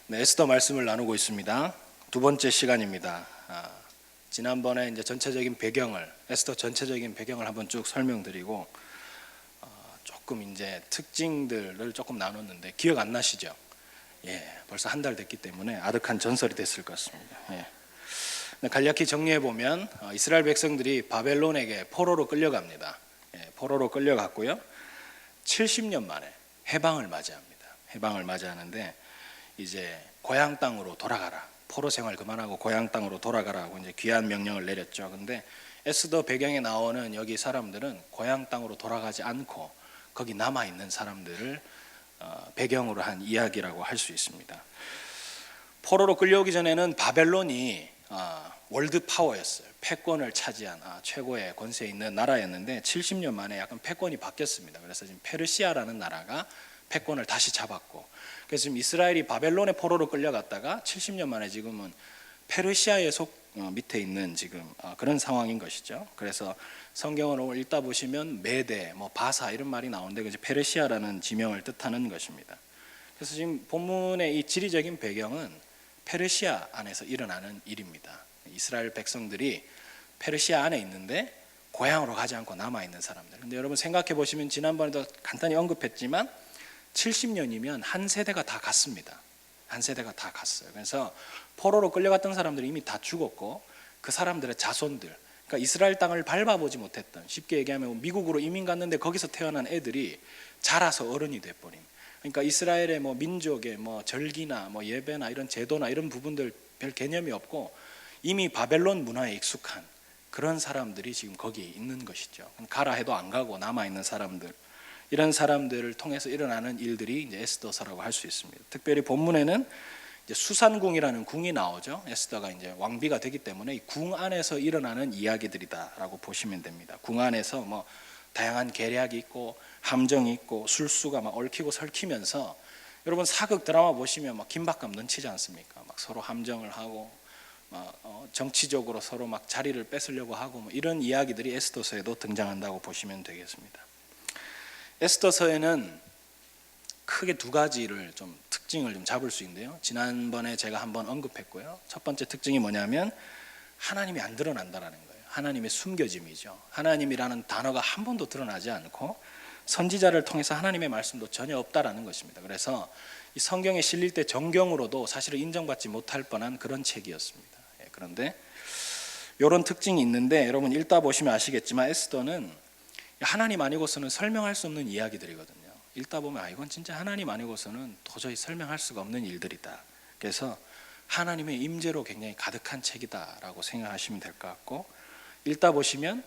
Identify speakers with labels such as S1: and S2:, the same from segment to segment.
S1: 네, 에스더 말씀을 나누고 있습니다. 두 번째 시간입니다. 지난번에 이제 전체적인 배경을, 에스더 전체적인 배경을 한번 쭉 설명드리고 조금 이제 특징들을 조금 나눴는데 기억 안 나시죠? 예, 벌써 한 달 됐기 때문에 아득한 전설이 됐을 것 같습니다. 예. 간략히 정리해 보면 이스라엘 백성들이 바벨론에게 포로로 끌려갑니다. 예, 포로로 끌려갔고요. 70년 만에 해방을 맞이합니다. 해방을 맞이하는데 이제 고향 땅으로 돌아가라. 포로 생활 그만하고 고향 땅으로 돌아가라고 이제 귀한 명령을 내렸죠. 근데 에스더 배경에 나오는 여기 사람들은 고향 땅으로 돌아가지 않고 거기 남아 있는 사람들을 배경으로 한 이야기라고 할 수 있습니다. 포로로 끌려오기 전에는 바벨론이 월드 파워였어요. 패권을 차지한 최고의 권세 있는 나라였는데 70년 만에 약간 패권이 바뀌었습니다. 그래서 지금 페르시아라는 나라가 패권을 다시 잡았고, 그래서 지금 이스라엘이 바벨론의 포로로 끌려갔다가 70년 만에 지금은 페르시아의 밑에 있는 지금 그런 상황인 것이죠. 그래서 성경을 읽다 보시면 메데, 바사 이런 말이 나오는데 그게 페르시아라는 지명을 뜻하는 것입니다. 그래서 지금 본문의 이 지리적인 배경은 페르시아 안에서 일어나는 일입니다. 이스라엘 백성들이 페르시아 안에 있는데 고향으로 가지 않고 남아 있는 사람들. 근데 여러분 생각해 보시면 지난번에도 간단히 언급했지만 70년이면 한 세대가 다 갔습니다. 한 세대가 다 갔어요. 그래서 포로로 끌려갔던 사람들이 이미 다 죽었고 그 사람들의 자손들, 그러니까 이스라엘 땅을 밟아보지 못했던, 쉽게 얘기하면 미국으로 이민 갔는데 거기서 태어난 애들이 자라서 어른이 돼버린, 그러니까 이스라엘의 민족의 절기나 예배나 이런 제도나 이런 부분들 별 개념이 없고 이미 바벨론 문화에 익숙한 그런 사람들이 지금 거기에 있는 것이죠. 가라 해도 안 가고 남아 있는 사람들, 이런 사람들을 통해서 일어나는 일들이 이제 에스더서라고 할 수 있습니다. 특별히 본문에는 이제 수산궁이라는 궁이 나오죠. 에스더가 이제 왕비가 되기 때문에 이 궁 안에서 일어나는 이야기들이다라고 보시면 됩니다. 궁 안에서 다양한 계략이 있고 함정이 있고 술수가 막 얽히고 설키면서, 여러분 사극 드라마 보시면 막 긴박감 넘치지 않습니까? 막 서로 함정을 하고 정치적으로 서로 막 자리를 뺏으려고 하고 이런 이야기들이 에스더서에도 등장한다고 보시면 되겠습니다. 에스더서에는 크게 두 가지를 좀 특징을 좀 잡을 수 있는데요. 지난번에 제가 한번 언급했고요. 첫 번째 특징이 뭐냐면 하나님이 안 드러난다라는 거예요. 하나님의 숨겨짐이죠. 하나님이라는 단어가 한 번도 드러나지 않고 선지자를 통해서 하나님의 말씀도 전혀 없다라는 것입니다. 그래서 이 성경에 실릴 때 정경으로도 사실은 인정받지 못할 뻔한 그런 책이었습니다. 그런데 이런 특징이 있는데 여러분 읽다 보시면 아시겠지만 에스더는 하나님 아니고서는 설명할 수 없는 이야기들이거든요. 읽다 보면 이건 진짜 하나님 아니고서는 도저히 설명할 수가 없는 일들이다. 그래서 하나님의 임재로 굉장히 가득한 책이다라고 생각하시면 될 것 같고, 읽다 보시면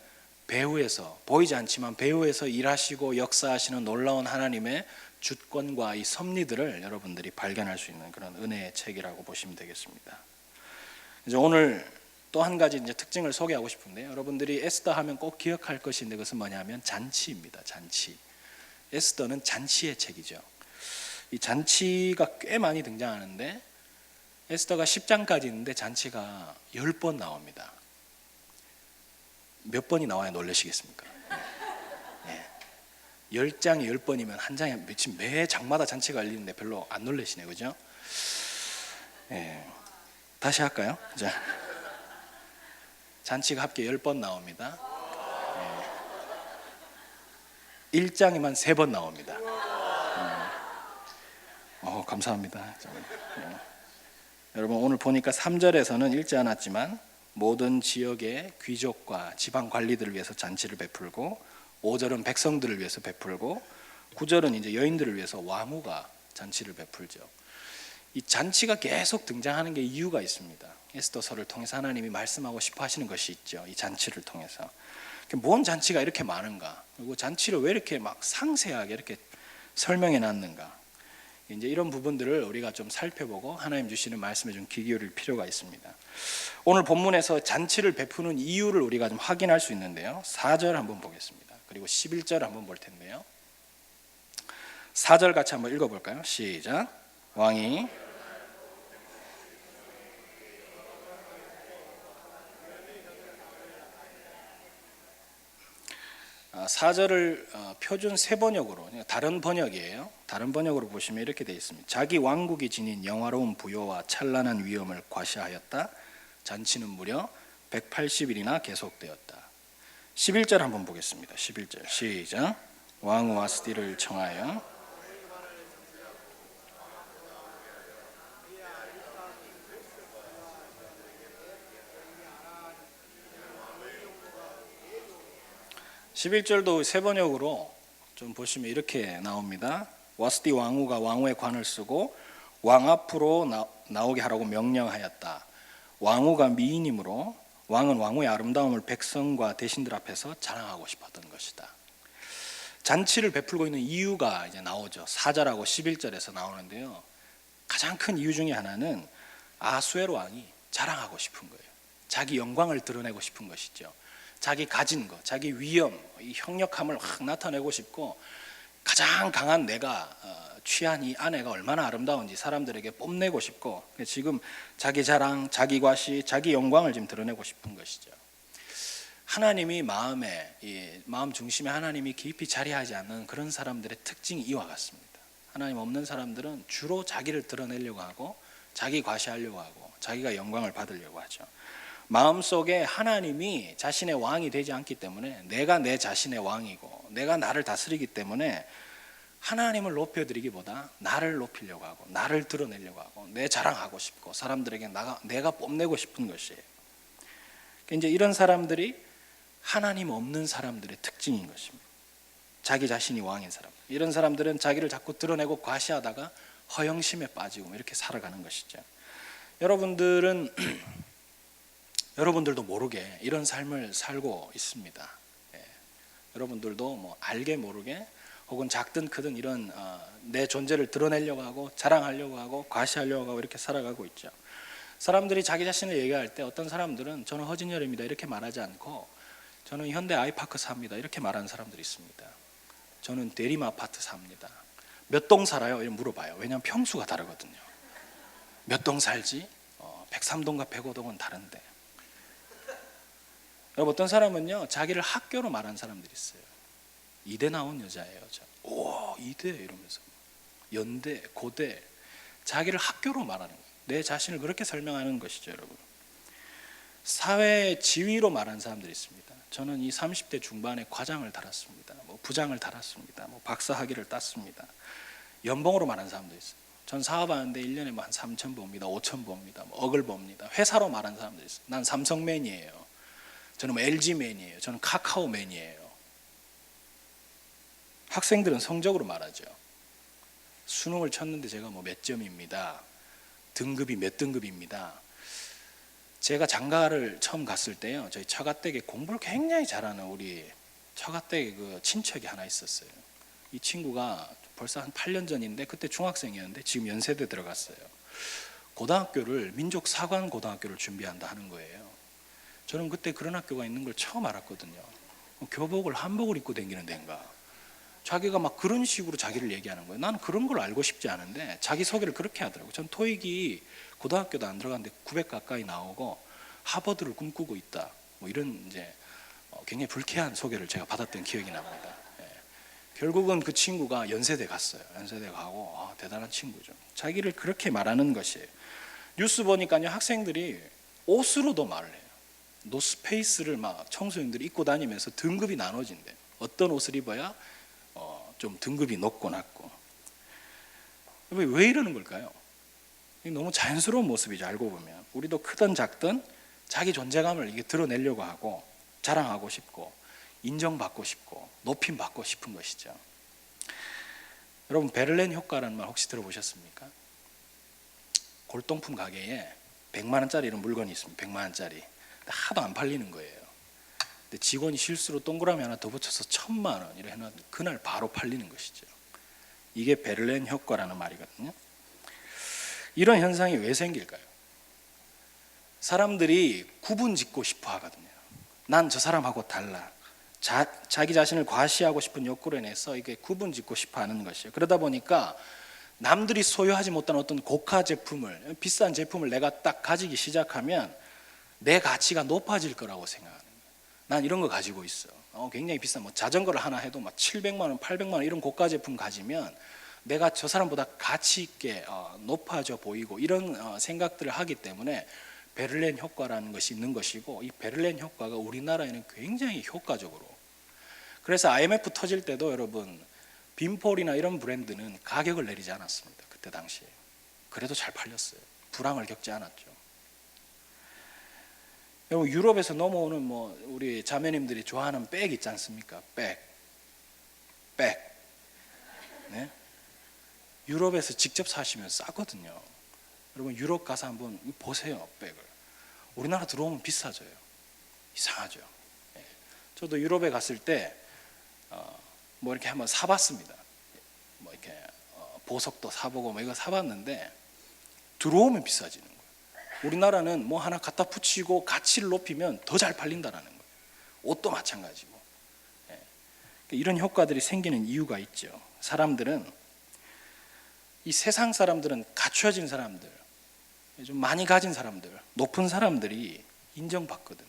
S1: 배후에서, 보이지 않지만 배후에서 일하시고 역사하시는 놀라운 하나님의 주권과 이 섭리들을 여러분들이 발견할 수 있는 그런 은혜의 책이라고 보시면 되겠습니다. 이제 오늘 또 한 가지 이제 특징을 소개하고 싶은데요. 여러분들이 에스더 하면 꼭 기억할 것인데 그것은 뭐냐면 잔치입니다. 잔치. 에스더는 잔치의 책이죠. 이 잔치가 꽤 많이 등장하는데 에스더가 10장까지 있는데 잔치가 10번 나옵니다. 몇 번이 나와야 놀라시겠습니까? 네. 10장이 10번이면 한 장에 매 장마다 잔치가 열리는데 별로 안 놀라시네, 그죠? 네. 다시 할까요? 자, 잔치가 합계 10번 나옵니다. 1장에만 3번 나옵니다. 감사합니다. 여러분 오늘 보니까 3절에서는 읽지 않았지만 모든 지역의 귀족과 지방 관리들을 위해서 잔치를 베풀고, 5절은 백성들을 위해서 베풀고, 9절은 이제 여인들을 위해서 왕후가 잔치를 베풀죠. 이 잔치가 계속 등장하는 게 이유가 있습니다. 에스더서를 통해서 하나님이 말씀하고 싶어 하시는 것이 있죠. 이 잔치를 통해서. 뭔 잔치가 이렇게 많은가? 그리고 잔치를 왜 이렇게 막 상세하게 이렇게 설명해 놨는가? 이제 이런 부분들을 우리가 좀 살펴보고 하나님 주시는 말씀에 좀 귀 기울일 필요가 있습니다. 오늘 본문에서 잔치를 베푸는 이유를 우리가 좀 확인할 수 있는데요. 4절 한번 보겠습니다. 그리고 11절 한번 볼 텐데요. 4절 같이 한번 읽어볼까요? 시작. 왕이 4절을 표준 세 번역으로, 다른 번역이에요. 다른 번역으로 보시면 이렇게 되어 있습니다. 자기 왕국이 지닌 영화로운 부여와 찬란한 위엄을 과시하였다. 잔치는 무려 180일이나 계속되었다. 11절 한번 보겠습니다. 11절 시작. 왕 와스티를 청하여 11절도 세 번역으로 좀 보시면 이렇게 나옵니다. 와스티 왕후가 왕후의 관을 쓰고 왕 앞으로 나오게 하라고 명령하였다. 왕후가 미인이므로 왕은 왕후의 아름다움을 백성과 대신들 앞에서 자랑하고 싶었던 것이다. 잔치를 베풀고 있는 이유가 이제 나오죠. 4절하고 11절에서 나오는데요. 가장 큰 이유 중에 하나는 아수에로 왕이 자랑하고 싶은 거예요. 자기 영광을 드러내고 싶은 것이죠. 자기 가진 것, 자기 위엄, 이 형력함을 확 나타내고 싶고, 가장 강한 내가 취한 이 아내가 얼마나 아름다운지 사람들에게 뽐내고 싶고, 지금 자기 자랑, 자기 과시, 자기 영광을 지금 드러내고 싶은 것이죠. 하나님이 마음 중심에 하나님이 깊이 자리하지 않는 그런 사람들의 특징이 이와 같습니다. 하나님 없는 사람들은 주로 자기를 드러내려고 하고, 자기 과시하려고 하고, 자기가 영광을 받으려고 하죠. 마음속에 하나님이 자신의 왕이 되지 않기 때문에, 내가 내 자신의 왕이고 내가 나를 다스리기 때문에 하나님을 높여드리기보다 나를 높이려고 하고, 나를 드러내려고 하고, 내 자랑하고 싶고, 사람들에게 내가 뽐내고 싶은 것이에요. 이제 이런 사람들이 하나님 없는 사람들의 특징인 것입니다. 자기 자신이 왕인 사람, 이런 사람들은 자기를 자꾸 드러내고 과시하다가 허영심에 빠지고 이렇게 살아가는 것이죠. 여러분들도 모르게 이런 삶을 살고 있습니다. 여러분들도 뭐 알게 모르게 혹은 작든 크든 이런 내 존재를 드러내려고 하고, 자랑하려고 하고, 과시하려고 하고 이렇게 살아가고 있죠. 사람들이 자기 자신을 얘기할 때 어떤 사람들은 저는 허진열입니다 이렇게 말하지 않고, 저는 현대 아이파크 삽니다 이렇게 말하는 사람들이 있습니다. 저는 대림 아파트 삽니다. 몇 동 살아요? 이렇게 물어봐요. 왜냐하면 평수가 다르거든요. 몇 동 살지? 103동과 105동은 다른데. 여러분, 어떤 사람은요 자기를 학교로 말하는 사람들이 있어요. 이대 나온 여자예요. 오, 이대 이러면서 연대, 고대, 자기를 학교로 말하는 거예요. 내 자신을 그렇게 설명하는 것이죠, 여러분. 사회 지위로 말하는 사람들이 있습니다. 저는 이 30대 중반에 과장을 달았습니다. 뭐 부장을 달았습니다. 뭐 박사 학위를 땄습니다. 연봉으로 말하는 사람도 있어요. 전 사업하는데 1년에 뭐 한 3천 법니다. 5천 법니다. 뭐 억을 법니다. 회사로 말하는 사람도 있어요. 난 삼성맨이에요. 저는 뭐 LG맨이에요. 저는 카카오맨이에요. 학생들은 성적으로 말하죠. 수능을 쳤는데 제가 뭐 몇 점입니다. 등급이 몇 등급입니다. 제가 장가를 처음 갔을 때요, 저희 처가댁에 공부를 굉장히 잘하는 우리 처가댁에 그 친척이 하나 있었어요. 이 친구가 벌써 한 8년 전인데 그때 중학생이었는데 지금 연세대 들어갔어요. 고등학교를 민족사관고등학교를 준비한다 하는 거예요. 저는 그때 그런 학교가 있는 걸 처음 알았거든요. 교복을 한복을 입고 다니는 데인가. 자기가 막 그런 식으로 자기를 얘기하는 거예요. 나는 그런 걸 알고 싶지 않은데 자기 소개를 그렇게 하더라고요. 전 토익이 고등학교도 안 들어갔는데 900 가까이 나오고 하버드를 꿈꾸고 있다. 뭐 이런 이제 굉장히 불쾌한 소개를 제가 받았던 기억이 납니다. 결국은 그 친구가 연세대 갔어요. 연세대 가고 대단한 친구죠. 자기를 그렇게 말하는 것이에요. 뉴스 보니까요, 학생들이 옷으로도 말을 해요. 노스페이스를 막 청소년들이 입고 다니면서 등급이 나눠진대요. 어떤 옷을 입어야 좀 등급이 높고 낮고. 왜 이러는 걸까요? 너무 자연스러운 모습이죠. 알고 보면 우리도 크든 작든 자기 존재감을 이게 드러내려고 하고, 자랑하고 싶고, 인정받고 싶고, 높임받고 싶은 것이죠. 여러분, 베를린 효과라는 말 혹시 들어보셨습니까? 골동품 가게에 100만 원짜리 이런 물건이 있습니다. 100만 원짜리 하도 안 팔리는 거예요. 근데 직원이 실수로 동그라미 하나 더 붙여서 1000만 원 이래 해놔 그날 바로 팔리는 것이죠. 이게 베를린 효과라는 말이거든요. 이런 현상이 왜 생길까요? 사람들이 구분 짓고 싶어 하거든요. 난 저 사람하고 달라. 자기 자신을 과시하고 싶은 욕구로 인해서 이게 구분 짓고 싶어 하는 것이에요. 그러다 보니까 남들이 소유하지 못한 어떤 고가 제품을, 비싼 제품을 내가 딱 가지기 시작하면 내 가치가 높아질 거라고 생각하는 거예요. 난 이런 거 가지고 있어. 굉장히 비싼 뭐 자전거를 하나 해도 막 700만 원, 800만 원 이런 고가 제품 가지면 내가 저 사람보다 가치 있게 높아져 보이고 이런 생각들을 하기 때문에 베를린 효과라는 것이 있는 것이고, 이 베를린 효과가 우리나라에는 굉장히 효과적으로, 그래서 IMF 터질 때도 여러분 빈폴이나 이런 브랜드는 가격을 내리지 않았습니다. 그때 당시에. 그래도 잘 팔렸어요. 불황을 겪지 않았죠. 여러분 유럽에서 넘어오는 뭐 우리 자매님들이 좋아하는 백 있지 않습니까? 백. 네? 유럽에서 직접 사시면 싸거든요. 여러분 유럽 가서 한번 보세요. 백을. 우리나라 들어오면 비싸져요. 이상하죠. 네. 저도 유럽에 갔을 때 뭐 이렇게 한번 사봤습니다. 뭐 이렇게 보석도 사보고 뭐 이거 사봤는데 들어오면 비싸지는 거예요. 우리나라는 뭐 하나 갖다 붙이고 가치를 높이면 더 잘 팔린다라는 거예요. 옷도 마찬가지고. 예. 이런 효과들이 생기는 이유가 있죠. 사람들은, 이 세상 사람들은 갖춰진 사람들, 좀 많이 가진 사람들, 높은 사람들이 인정받거든요.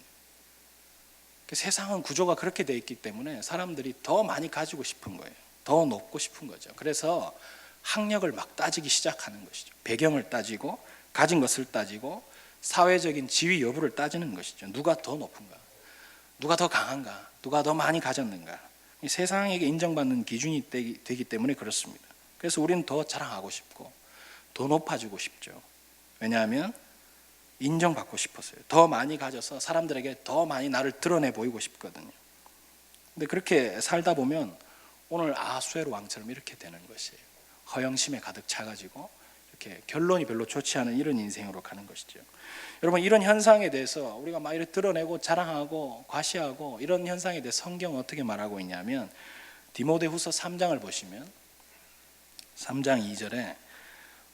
S1: 세상은 구조가 그렇게 돼 있기 때문에 사람들이 더 많이 가지고 싶은 거예요. 더 높고 싶은 거죠. 그래서 학력을 막 따지기 시작하는 것이죠. 배경을 따지고 가진 것을 따지고 사회적인 지위 여부를 따지는 것이죠. 누가 더 높은가? 누가 더 강한가? 누가 더 많이 가졌는가? 세상에게 인정받는 기준이 되기 때문에 그렇습니다. 그래서 우리는 더 자랑하고 싶고 더 높아지고 싶죠. 왜냐하면 인정받고 싶었어요. 더 많이 가져서 사람들에게 더 많이 나를 드러내 보이고 싶거든요. 근데 그렇게 살다 보면 오늘 아수에로 왕처럼 이렇게 되는 것이에요. 허영심에 가득 차가지고 이렇게 결론이 별로 좋지 않은 이런 인생으로 가는 것이죠. 여러분 이런 현상에 대해서 우리가 막 이렇게 드러내고 자랑하고 과시하고 이런 현상에 대해 성경은 어떻게 말하고 있냐면, 디모데후서 3장을 보시면 3장 2절에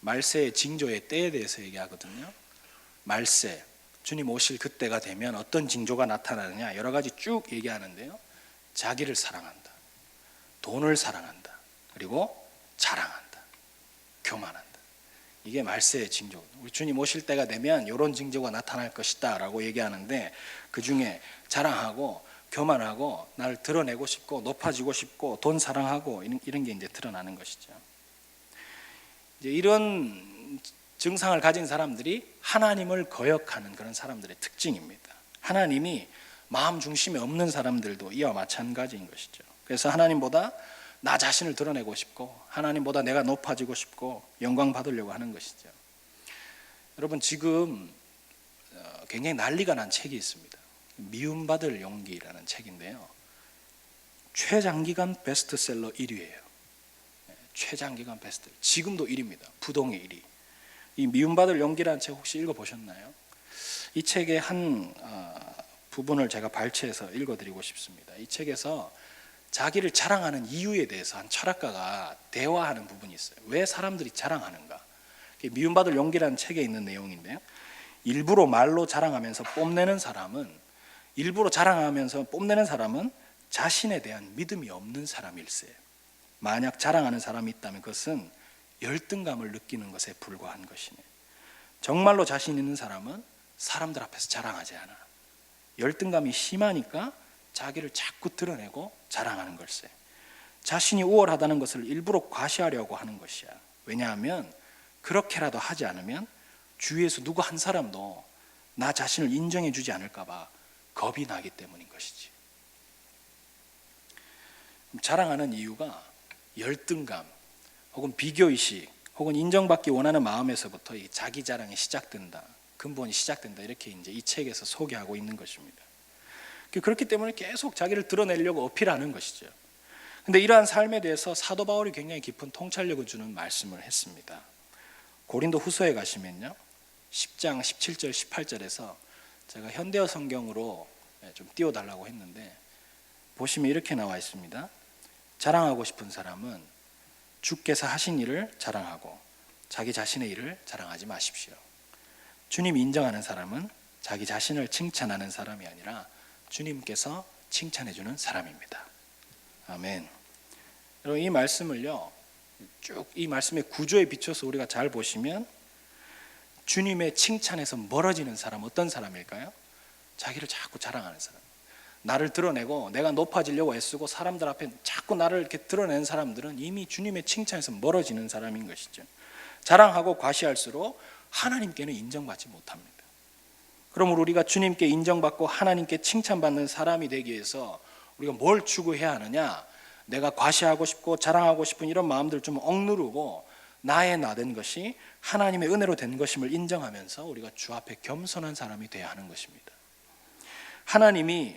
S1: 말세의 징조의 때에 대해서 얘기하거든요. 말세, 주님 오실 그때가 되면 어떤 징조가 나타나느냐 여러 가지 쭉 얘기하는데요. 자기를 사랑한다, 돈을 사랑한다, 그리고 자랑한다, 교만한다. 이게 말세의 징조. 우리 주님 오실 때가 되면 이런 징조가 나타날 것이다 라고 얘기하는데, 그 중에 자랑하고 교만하고 나를 드러내고 싶고 높아지고 싶고 돈 사랑하고 이런 게 이제 드러나는 것이죠. 이제 이런 증상을 가진 사람들이 하나님을 거역하는 그런 사람들의 특징입니다. 하나님이 마음 중심에 없는 사람들도 이와 마찬가지인 것이죠. 그래서 하나님보다 나 자신을 드러내고 싶고 하나님보다 내가 높아지고 싶고 영광 받으려고 하는 것이죠. 여러분 지금 굉장히 난리가 난 책이 있습니다. 미움받을 용기라는 책인데요. 최장기간 베스트셀러 1위예요. 최장기간 베스트. 지금도 1위입니다. 부동의 1위. 이 미움받을 용기라는 책 혹시 읽어보셨나요? 이 책의 한 부분을 제가 발췌해서 읽어드리고 싶습니다. 이 책에서 자기를 자랑하는 이유에 대해서 한 철학가가 대화하는 부분이 있어요. 왜 사람들이 자랑하는가? 미움받을 용기라는 책에 있는 내용인데요. 일부러 말로 자랑하면서 뽐내는 사람은 자신에 대한 믿음이 없는 사람일세. 만약 자랑하는 사람이 있다면 그것은 열등감을 느끼는 것에 불과한 것이네. 정말로 자신 있는 사람은 사람들 앞에서 자랑하지 않아. 열등감이 심하니까 자기를 자꾸 드러내고 자랑하는 걸세. 자신이 우월하다는 것을 일부러 과시하려고 하는 것이야. 왜냐하면 그렇게라도 하지 않으면 주위에서 누구 한 사람도 나 자신을 인정해 주지 않을까 봐 겁이 나기 때문인 것이지. 자랑하는 이유가 열등감 혹은 비교의식 혹은 인정받기 원하는 마음에서부터 이 자기 자랑이 시작된다. 근본이 시작된다. 이렇게 이제 이 책에서 소개하고 있는 것입니다. 그렇기 때문에 계속 자기를 드러내려고 어필하는 것이죠. 근데 이러한 삶에 대해서 사도 바울이 굉장히 깊은 통찰력을 주는 말씀을 했습니다. 고린도 후서에 가시면요. 10장 17절 18절에서 제가 현대어 성경으로 좀 띄워달라고 했는데 보시면 이렇게 나와 있습니다. 자랑하고 싶은 사람은 주께서 하신 일을 자랑하고 자기 자신의 일을 자랑하지 마십시오. 주님 인정하는 사람은 자기 자신을 칭찬하는 사람이 아니라 주님께서 칭찬해 주는 사람입니다. 아멘. 여러분 이 말씀을요. 쭉 이 말씀의 구조에 비춰서 우리가 잘 보시면 주님의 칭찬에서 멀어지는 사람 어떤 사람일까요? 자기를 자꾸 자랑하는 사람. 나를 드러내고 내가 높아지려고 애쓰고 사람들 앞에 자꾸 나를 이렇게 드러내는 사람들은 이미 주님의 칭찬에서 멀어지는 사람인 것이죠. 자랑하고 과시할수록 하나님께는 인정받지 못합니다. 그러므로 우리가 주님께 인정받고 하나님께 칭찬받는 사람이 되기 위해서 우리가 뭘 추구해야 하느냐? 내가 과시하고 싶고 자랑하고 싶은 이런 마음들을 좀 억누르고 나의 나된 것이 하나님의 은혜로 된 것임을 인정하면서 우리가 주 앞에 겸손한 사람이 되어야 하는 것입니다. 하나님이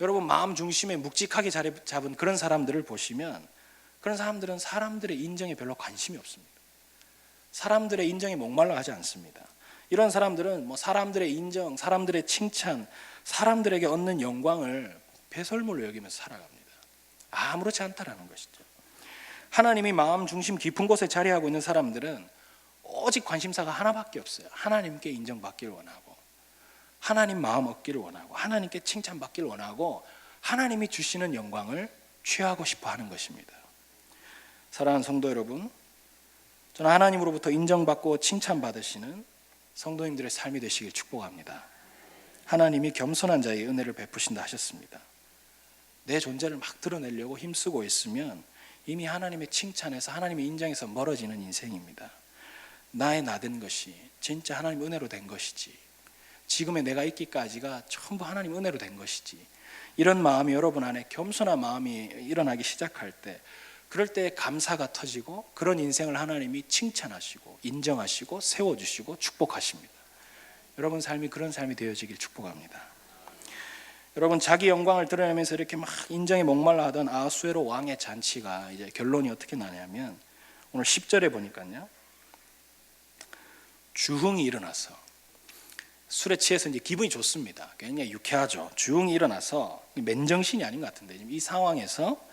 S1: 여러분 마음 중심에 묵직하게 자리 잡은 그런 사람들을 보시면 그런 사람들은 사람들의 인정에 별로 관심이 없습니다. 사람들의 인정에 목말라 하지 않습니다. 이런 사람들은 뭐 사람들의 인정, 사람들의 칭찬, 사람들에게 얻는 영광을 배설물로 여기면서 살아갑니다. 아무렇지 않다라는 것이죠. 하나님이 마음 중심 깊은 곳에 자리하고 있는 사람들은 오직 관심사가 하나밖에 없어요. 하나님께 인정받기를 원하고 하나님 마음 얻기를 원하고 하나님께 칭찬받기를 원하고 하나님이 주시는 영광을 취하고 싶어 하는 것입니다. 사랑하는 성도 여러분, 저는 하나님으로부터 인정받고 칭찬받으시는 성도님들의 삶이 되시길 축복합니다. 하나님이 겸손한 자에게 은혜를 베푸신다 하셨습니다. 내 존재를 막 드러내려고 힘쓰고 있으면 이미 하나님의 칭찬에서 하나님의 인정에서 멀어지는 인생입니다. 나의 나된 것이 진짜 하나님 은혜로 된 것이지, 지금의 내가 있기까지가 전부 하나님 은혜로 된 것이지, 이런 마음이 여러분 안에 겸손한 마음이 일어나기 시작할 때, 그럴 때 감사가 터지고 그런 인생을 하나님이 칭찬하시고 인정하시고 세워주시고 축복하십니다. 여러분 삶이 그런 삶이 되어지길 축복합니다. 여러분 자기 영광을 드러내면서 이렇게 막 인정에 목말라 하던 아하수에로 왕의 잔치가 이제 결론이 어떻게 나냐면 오늘 10절에 보니까요, 주흥이 일어나서 술에 취해서 이제 기분이 좋습니다. 굉장히 유쾌하죠. 주흥이 일어나서 맨정신이 아닌 것 같은데 지금 이 상황에서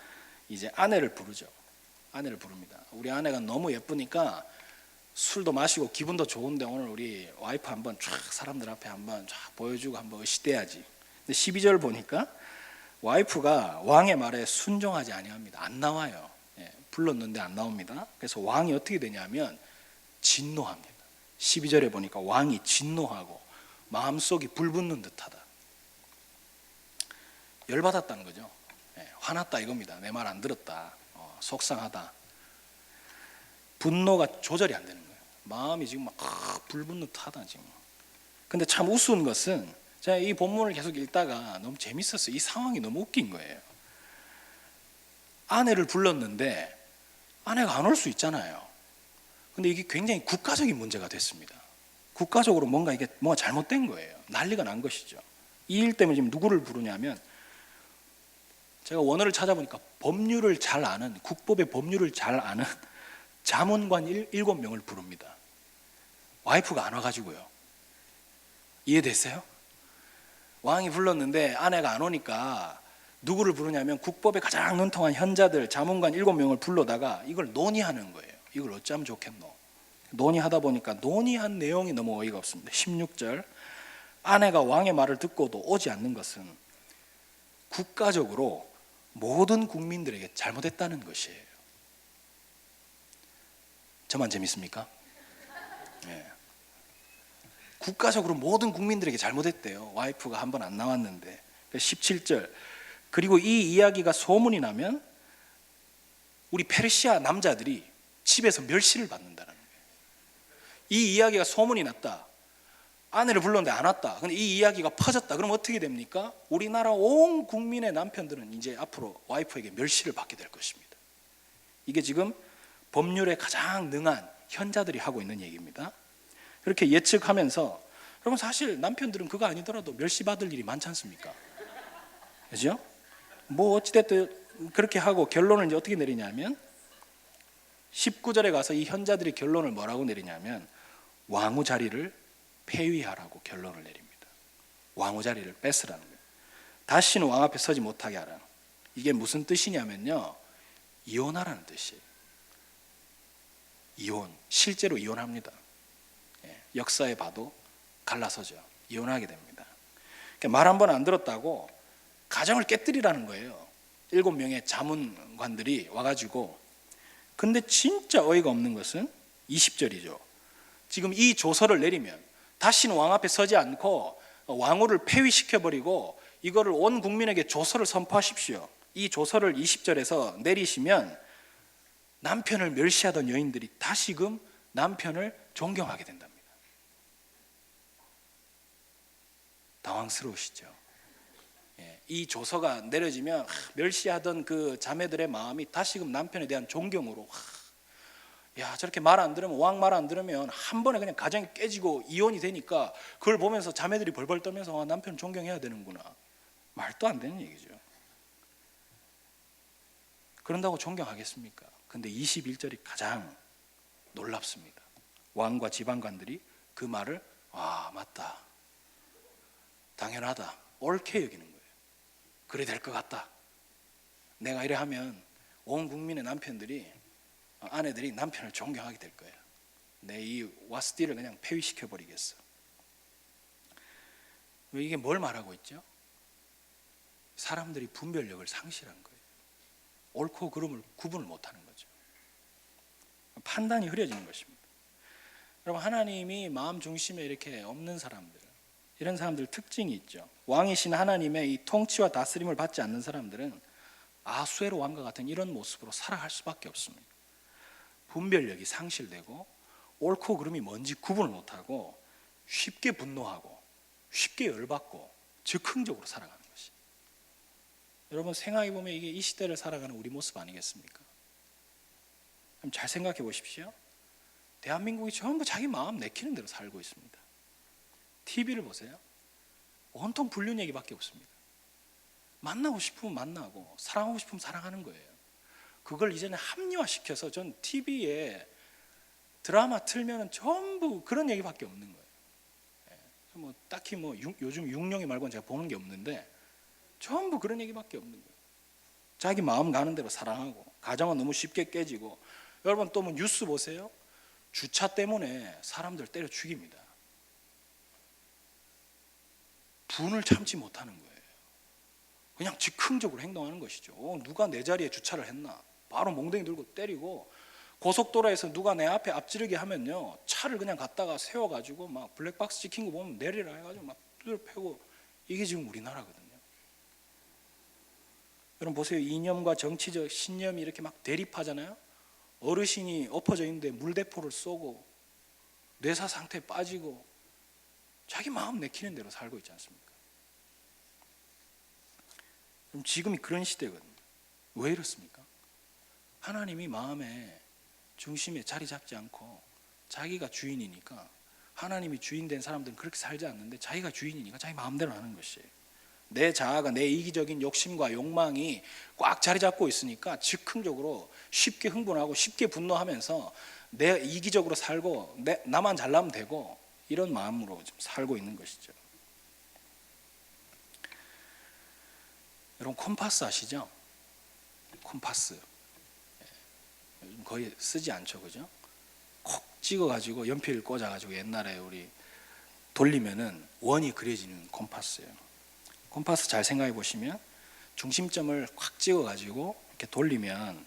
S1: 이제 아내를 부르죠. 아내를 부릅니다. 우리 아내가 너무 예쁘니까 술도 마시고 기분도 좋은데 오늘 우리 와이프 한번 쫙 사람들 앞에 한번 쫙 보여주고 한번 으시대야지. 근데 12절 보니까 와이프가 왕의 말에 순종하지 아니합니다. 안 나와요. 불렀는데 안 나옵니다. 그래서 왕이 어떻게 되냐면 진노합니다. 12절에 보니까 왕이 진노하고 마음속이 불붙는 듯하다. 열받았다는 거죠. 화났다 이겁니다. 내 말 안 들었다. 속상하다. 분노가 조절이 안 되는 거예요. 마음이 지금 막 불붙는 듯하다 지금. 근데 참 우스운 것은 제가 이 본문을 계속 읽다가 너무 재밌었어요. 이 상황이 너무 웃긴 거예요. 아내를 불렀는데 아내가 안 올 수 있잖아요. 근데 이게 굉장히 국가적인 문제가 됐습니다. 국가적으로 뭔가 잘못된 거예요. 난리가 난 것이죠. 이 일 때문에 지금 누구를 부르냐면, 제가 원어를 찾아보니까 법률을 잘 아는, 국법의 법률을 잘 아는 자문관 7명을 부릅니다. 와이프가 안 와가지고요. 이해됐어요? 왕이 불렀는데 아내가 안 오니까 누구를 부르냐면 국법에 가장 능통한 현자들 자문관 7명을 불러다가 이걸 논의하는 거예요. 이걸 어쩌면 좋겠노. 논의하다 보니까 논의한 내용이 너무 어이가 없습니다. 16절, 아내가 왕의 말을 듣고도 오지 않는 것은 국가적으로 모든 국민들에게 잘못했다는 것이에요. 저만 재밌습니까? 네. 국가적으로 모든 국민들에게 잘못했대요. 와이프가 한 번 안 나왔는데. 17절, 그리고 이 이야기가 소문이 나면 우리 페르시아 남자들이 집에서 멸시를 받는다는 거예요. 이 이야기가 소문이 났다. 아내를 불렀는데 안 왔다. 근데 이 이야기가 퍼졌다. 그럼 어떻게 됩니까? 우리나라 온 국민의 남편들은 이제 앞으로 와이프에게 멸시를 받게 될 것입니다. 이게 지금 법률에 가장 능한 현자들이 하고 있는 얘기입니다. 그렇게 예측하면서, 여러분 사실 남편들은 그거 아니더라도 멸시받을 일이 많지 않습니까? 그죠? 뭐 어찌됐든 그렇게 하고 결론을 이제 어떻게 내리냐면 19절에 가서 이 현자들이 결론을 뭐라고 내리냐면 왕후 자리를 폐위하라고 결론을 내립니다. 왕후 자리를 뺏으라는 거예요. 다시는 왕 앞에 서지 못하게 하라. 이게 무슨 뜻이냐면요, 이혼하라는 뜻이에요. 이혼, 실제로 이혼합니다. 역사에 봐도 갈라서죠. 이혼하게 됩니다. 말 한 번 안 들었다고 가정을 깨뜨리라는 거예요. 7명의 자문관들이 와가지고. 근데 진짜 어이가 없는 것은 20절이죠. 지금 이 조서를 내리면 다시는 왕 앞에 서지 않고 왕후를 폐위시켜버리고 이거를 온 국민에게 조서를 선포하십시오. 이 조서를 20절에서 내리시면 남편을 멸시하던 여인들이 다시금 남편을 존경하게 된답니다. 당황스러우시죠? 이 조서가 내려지면 멸시하던 그 자매들의 마음이 다시금 남편에 대한 존경으로, 야, 저렇게 말 안 들으면, 왕 말 안 들으면 한 번에 그냥 가정이 깨지고 이혼이 되니까 그걸 보면서 자매들이 벌벌 떨면서 남편 존경해야 되는구나. 말도 안 되는 얘기죠. 그런다고 존경하겠습니까? 근데 21절이 가장 놀랍습니다. 왕과 지방관들이 그 말을 맞다, 당연하다, 옳게 여기는 거예요. 그래 될 것 같다. 내가 이래 하면 온 국민의 아내들이 남편을 존경하게 될 거야. 내 이 와스디를 그냥 폐위시켜 버리겠어. 이게 뭘 말하고 있죠? 사람들이 분별력을 상실한 거예요. 옳고 그름을 구분을 못하는 거죠. 판단이 흐려지는 것입니다. 여러분, 하나님이 마음 중심에 이렇게 없는 사람들, 이런 사람들 특징이 있죠. 왕이신 하나님의 이 통치와 다스림을 받지 않는 사람들은 아수에로 왕과 같은 이런 모습으로 살아갈 수밖에 없습니다. 분별력이 상실되고 옳고 그름이 뭔지 구분을 못하고 쉽게 분노하고 쉽게 열받고 즉흥적으로 살아가는 것이. 여러분, 생각해 보면 이게 이 시대를 살아가는 우리 모습 아니겠습니까? 그럼 잘 생각해 보십시오. 대한민국이 전부 자기 마음 내키는 대로 살고 있습니다. TV를 보세요. 온통 불륜 얘기밖에 없습니다. 만나고 싶으면 만나고 사랑하고 싶으면 사랑하는 거예요. 그걸 이제는 합리화시켜서 전 TV에 드라마 틀면은 전부 그런 얘기밖에 없는 거예요. 뭐 딱히 요즘 육룡이 말고는 제가 보는 게 없는데 전부 그런 얘기밖에 없는 거예요. 자기 마음 가는 대로 사랑하고 가정은 너무 쉽게 깨지고. 여러분, 또 뭐 뉴스 보세요. 주차 때문에 사람들 때려 죽입니다. 분을 참지 못하는 거예요. 그냥 즉흥적으로 행동하는 것이죠. 누가 내 자리에 주차를 했나, 바로 몽둥이 들고 때리고, 고속도로에서 누가 내 앞에 앞지르게 하면요, 차를 그냥 갖다가 세워가지고 막 블랙박스 찍힌 거 보면 내리라 해가지고 막 두들 패고. 이게 지금 우리나라거든요. 여러분 보세요. 이념과 정치적 신념이 이렇게 막 대립하잖아요. 어르신이 엎어져 있는데 물대포를 쏘고 뇌사 상태에 빠지고 자기 마음 내키는 대로 살고 있지 않습니까? 그럼 지금이 그런 시대거든요. 왜 이렇습니까? 하나님이 마음의 중심에 자리 잡지 않고 자기가 주인이니까. 하나님이 주인 된 사람들은 그렇게 살지 않는데 자기가 주인이니까 자기 마음대로 하는 것이에요. 내 자아가, 내 이기적인 욕심과 욕망이 꽉 자리 잡고 있으니까 즉흥적으로 쉽게 흥분하고 쉽게 분노하면서 내 이기적으로 살고 나만 잘나면 되고, 이런 마음으로 지금 살고 있는 것이죠. 여러분, 콤파스 아시죠? 콤파스 요즘 거의 쓰지 않죠, 그죠? 콕 찍어가지고 연필 꽂아가지고 옛날에 우리 돌리면은 원이 그려지는 콤파스예요. 콤파스 잘 생각해 보시면 중심점을 확 찍어가지고 이렇게 돌리면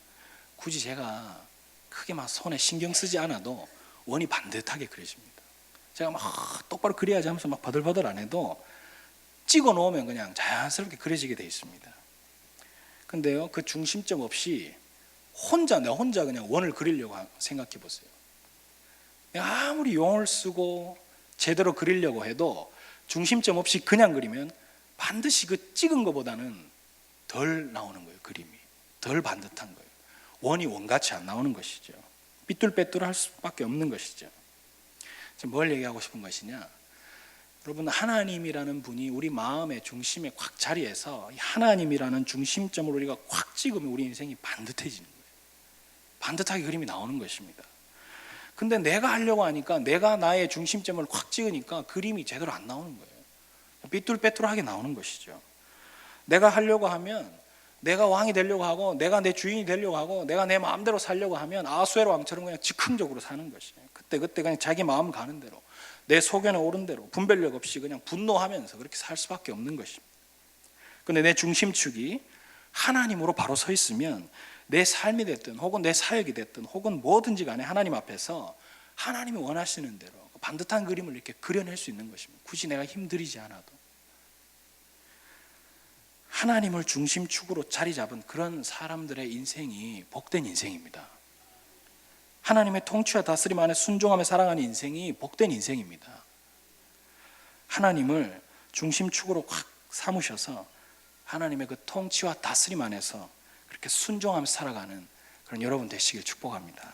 S1: 굳이 제가 크게 막 손에 신경 쓰지 않아도 원이 반듯하게 그려집니다. 제가 막 똑바로 그려야지 하면서 막 버들버들 안 해도 찍어 놓으면 그냥 자연스럽게 그려지게 돼 있습니다. 근데요, 그 중심점 없이 내 혼자 그냥 원을 그리려고 생각해 보세요. 아무리 용을 쓰고 제대로 그리려고 해도 중심점 없이 그냥 그리면 반드시 그 찍은 것보다는 덜 나오는 거예요. 그림이 덜 반듯한 거예요. 원이 원같이 안 나오는 것이죠. 삐뚤빼뚤할 수밖에 없는 것이죠. 뭘 얘기하고 싶은 것이냐, 여러분, 하나님이라는 분이 우리 마음의 중심에 꽉 자리해서 하나님이라는 중심점을 우리가 꽉 찍으면 우리 인생이 반듯해지는 거예요. 반듯하게 그림이 나오는 것입니다. 근데 내가 하려고 하니까, 내가 나의 중심점을 확 찍으니까 그림이 제대로 안 나오는 거예요. 삐뚤빼뚤하게 나오는 것이죠. 내가 하려고 하면, 내가 왕이 되려고 하고, 내가 내 주인이 되려고 하고, 내가 내 마음대로 살려고 하면 아수에로 왕처럼 그냥 즉흥적으로 사는 것이에요. 그때 그냥 자기 마음 가는 대로, 내 소견에 오른 대로 분별력 없이 그냥 분노하면서 그렇게 살 수밖에 없는 것입니다. 근데 내 중심축이 하나님으로 바로 서 있으면 내 삶이 됐든 혹은 내 사역이 됐든 혹은 뭐든지 간에 하나님 앞에서 하나님이 원하시는 대로 반듯한 그림을 이렇게 그려낼 수 있는 것입니다. 굳이 내가 힘들이지 않아도. 하나님을 중심축으로 자리 잡은 그런 사람들의 인생이 복된 인생입니다. 하나님의 통치와 다스림 안에 순종하며 살아가는 인생이 복된 인생입니다. 하나님을 중심축으로 확 삼으셔서 하나님의 그 통치와 다스림 안에서 그렇게 순종하며 살아가는 그런 여러분 되시길 축복합니다.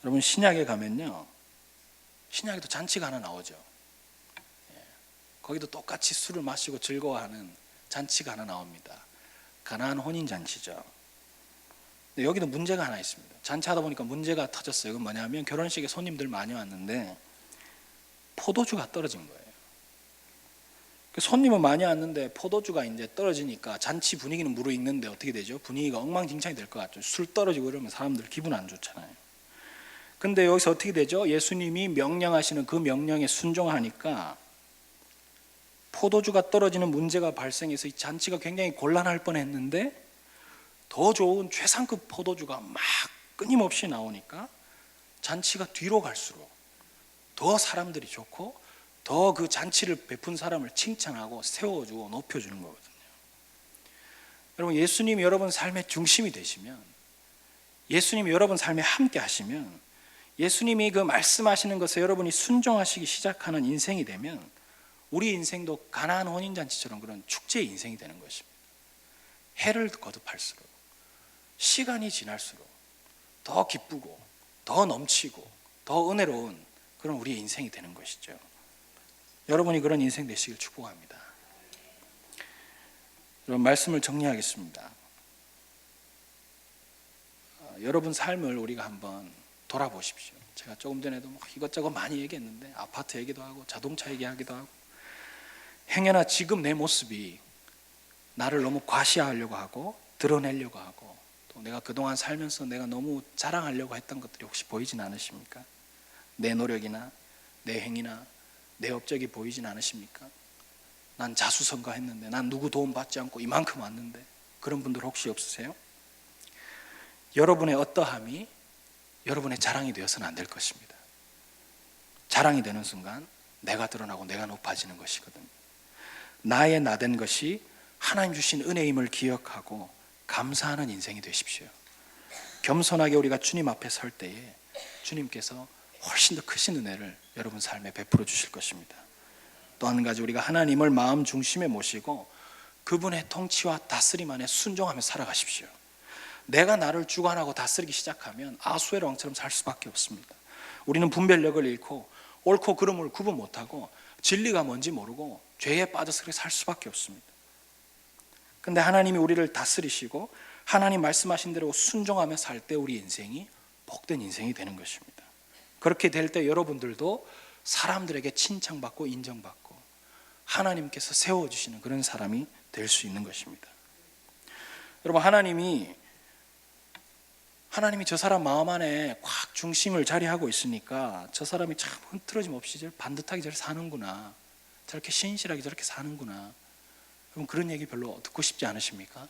S1: 여러분, 신약에 가면요, 신약에도 잔치가 하나 나오죠. 거기도 똑같이 술을 마시고 즐거워하는 잔치가 하나 나옵니다. 가나안 혼인잔치죠. 여기도 문제가 하나 있습니다. 잔치하다 보니까 문제가 터졌어요. 그건 뭐냐면 결혼식에 손님들 많이 왔는데 포도주가 떨어진 거예요. 손님은 많이 왔는데 포도주가 이제 떨어지니까 잔치 분위기는 무르익는데 어떻게 되죠? 분위기가 엉망진창이 될 것 같죠. 술 떨어지고 이러면 사람들 기분 안 좋잖아요. 근데 여기서 어떻게 되죠? 예수님이 명령하시는 그 명령에 순종하니까 포도주가 떨어지는 문제가 발생해서 이 잔치가 굉장히 곤란할 뻔했는데 더 좋은 최상급 포도주가 막 끊임없이 나오니까 잔치가 뒤로 갈수록 더 사람들이 좋고 더 그 잔치를 베푼 사람을 칭찬하고 세워주고 높여주는 거거든요. 여러분, 예수님이 여러분 삶의 중심이 되시면, 예수님이 여러분 삶에 함께 하시면, 예수님이 그 말씀하시는 것에 여러분이 순종하시기 시작하는 인생이 되면 우리 인생도 가나안 혼인잔치처럼 그런 축제의 인생이 되는 것입니다. 해를 거듭할수록, 시간이 지날수록 더 기쁘고 더 넘치고 더 은혜로운 그런 우리의 인생이 되는 것이죠. 여러분이 그런 인생 되시길 축복합니다. 여러분, 말씀을 정리하겠습니다. 여러분 삶을 우리가 한번 돌아보십시오. 제가 조금 전에도 이것저것 많이 얘기했는데 아파트 얘기도 하고 자동차 얘기하기도 하고, 행여나 지금 내 모습이 나를 너무 과시하려고 하고 드러내려고 하고, 또 내가 그동안 살면서 내가 너무 자랑하려고 했던 것들이 혹시 보이진 않으십니까? 내 노력이나 내 행위나 내 업적이 보이진 않으십니까? 난 자수성가했는데, 난 누구 도움 받지 않고 이만큼 왔는데, 그런 분들 혹시 없으세요? 여러분의 어떠함이 여러분의 자랑이 되어서는 안 될 것입니다. 자랑이 되는 순간 내가 드러나고 내가 높아지는 것이거든요. 나의 나된 것이 하나님 주신 은혜임을 기억하고 감사하는 인생이 되십시오. 겸손하게 우리가 주님 앞에 설 때에 주님께서 훨씬 더 크신 은혜를 여러분 삶에 베풀어 주실 것입니다. 또 한 가지, 우리가 하나님을 마음 중심에 모시고 그분의 통치와 다스림 안에 순종하며 살아가십시오. 내가 나를 주관하고 다스리기 시작하면 아수의 왕처럼 살 수밖에 없습니다. 우리는 분별력을 잃고 옳고 그름을 구분 못하고 진리가 뭔지 모르고 죄에 빠져서 그렇게 살 수밖에 없습니다. 근데 하나님이 우리를 다스리시고 하나님 말씀하신 대로 순종하며 살 때 우리 인생이 복된 인생이 되는 것입니다. 그렇게 될 때 여러분들도 사람들에게 칭찬받고 인정받고 하나님께서 세워주시는 그런 사람이 될 수 있는 것입니다. 여러분, 하나님이 저 사람 마음 안에 꽉 중심을 자리하고 있으니까 저 사람이 참 흐트러짐 없이 반듯하게 저렇게 사는구나, 저렇게 신실하게 저렇게 사는구나. 여러분, 그런 얘기 별로 듣고 싶지 않으십니까?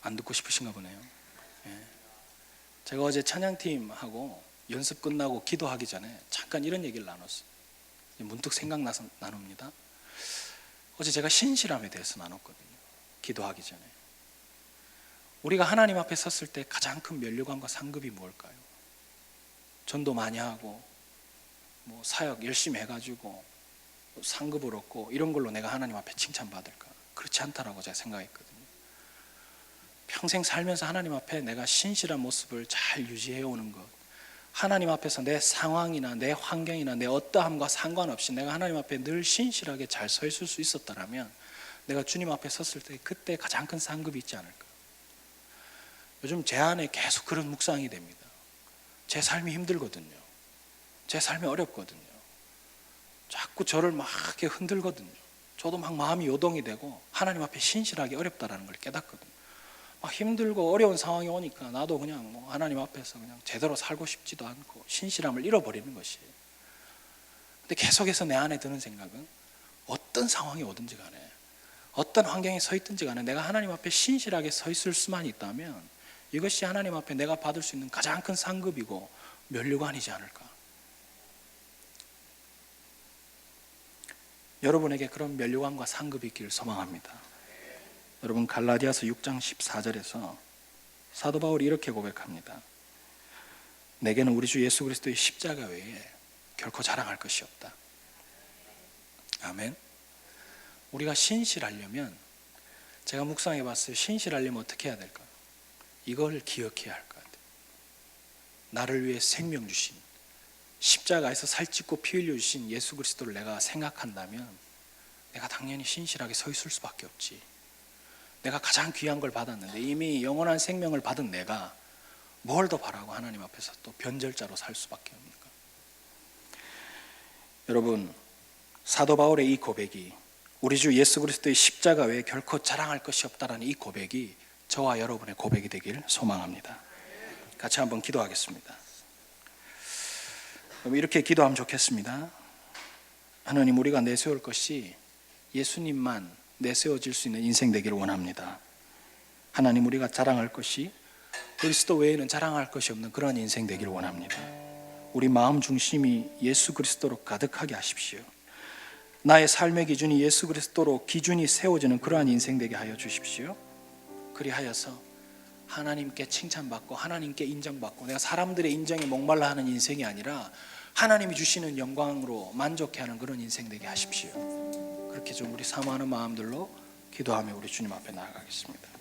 S1: 안 듣고 싶으신가 보네요. 제가 어제 찬양팀하고 연습 끝나고 기도하기 전에 잠깐 이런 얘기를 나눴어요. 문득 생각나서 나눕니다. 어제 제가 신실함에 대해서 나눴거든요. 기도하기 전에. 우리가 하나님 앞에 섰을 때 가장 큰 면류관과 상급이 뭘까요? 전도 많이 하고 사역 열심히 해가지고 상급을 얻고 이런 걸로 내가 하나님 앞에 칭찬받을까? 그렇지 않다라고 제가 생각했거든요. 평생 살면서 하나님 앞에 내가 신실한 모습을 잘 유지해오는 것, 하나님 앞에서 내 상황이나 내 환경이나 내 어떠함과 상관없이 내가 하나님 앞에 늘 신실하게 잘 서 있을 수 있었다면 내가 주님 앞에 섰을 때 그때 가장 큰 상급이 있지 않을까. 요즘 제 안에 계속 그런 묵상이 됩니다. 제 삶이 힘들거든요. 제 삶이 어렵거든요. 자꾸 저를 막 이렇게 흔들거든요. 저도 막 마음이 요동이 되고 하나님 앞에 신실하기 어렵다라는 걸 깨닫거든요. 막 힘들고 어려운 상황이 오니까 나도 그냥 하나님 앞에서 그냥 제대로 살고 싶지도 않고 신실함을 잃어버리는 것이에요. 근데 계속해서 내 안에 드는 생각은 어떤 상황이 오든지 간에 어떤 환경에 서 있든지 간에 내가 하나님 앞에 신실하게 서 있을 수만 있다면 이것이 하나님 앞에 내가 받을 수 있는 가장 큰 상급이고 면류관이지 않을까. 여러분에게 그런 면류관과 상급이 있기를 소망합니다. 여러분, 갈라디아서 6장 14절에서 사도 바울이 이렇게 고백합니다. 내게는 우리 주 예수 그리스도의 십자가 외에 결코 자랑할 것이 없다. 아멘. 우리가 신실하려면, 제가 묵상해 봤어요. 신실하려면 어떻게 해야 될까요? 이걸 기억해야 할 것 같아요. 나를 위해 생명 주신, 십자가에서 살찢고 피 흘려 주신 예수 그리스도를 내가 생각한다면 내가 당연히 신실하게 서 있을 수밖에 없지. 내가 가장 귀한 걸 받았는데, 이미 영원한 생명을 받은 내가 뭘 더 바라고 하나님 앞에서 또 변절자로 살 수밖에 없는가. 여러분, 사도 바울의 이 고백이, 우리 주 예수 그리스도의 십자가 외에 결코 자랑할 것이 없다라는 이 고백이 저와 여러분의 고백이 되길 소망합니다. 같이 한번 기도하겠습니다. 이렇게 기도하면 좋겠습니다. 하나님, 우리가 내세울 것이 예수님만 내세워질 수 있는 인생 되기를 원합니다. 하나님, 우리가 자랑할 것이 그리스도 외에는 자랑할 것이 없는 그런 인생 되기를 원합니다. 우리 마음 중심이 예수 그리스도로 가득하게 하십시오. 나의 삶의 기준이 예수 그리스도로 기준이 세워지는 그러한 인생 되게 하여 주십시오. 그리하여서 하나님께 칭찬받고 하나님께 인정받고, 내가 사람들의 인정에 목말라 하는 인생이 아니라 하나님이 주시는 영광으로 만족해하는 그런 인생 되게 하십시오. 그렇게 좀 우리 사모하는 마음들로 기도하며 우리 주님 앞에 나아가겠습니다.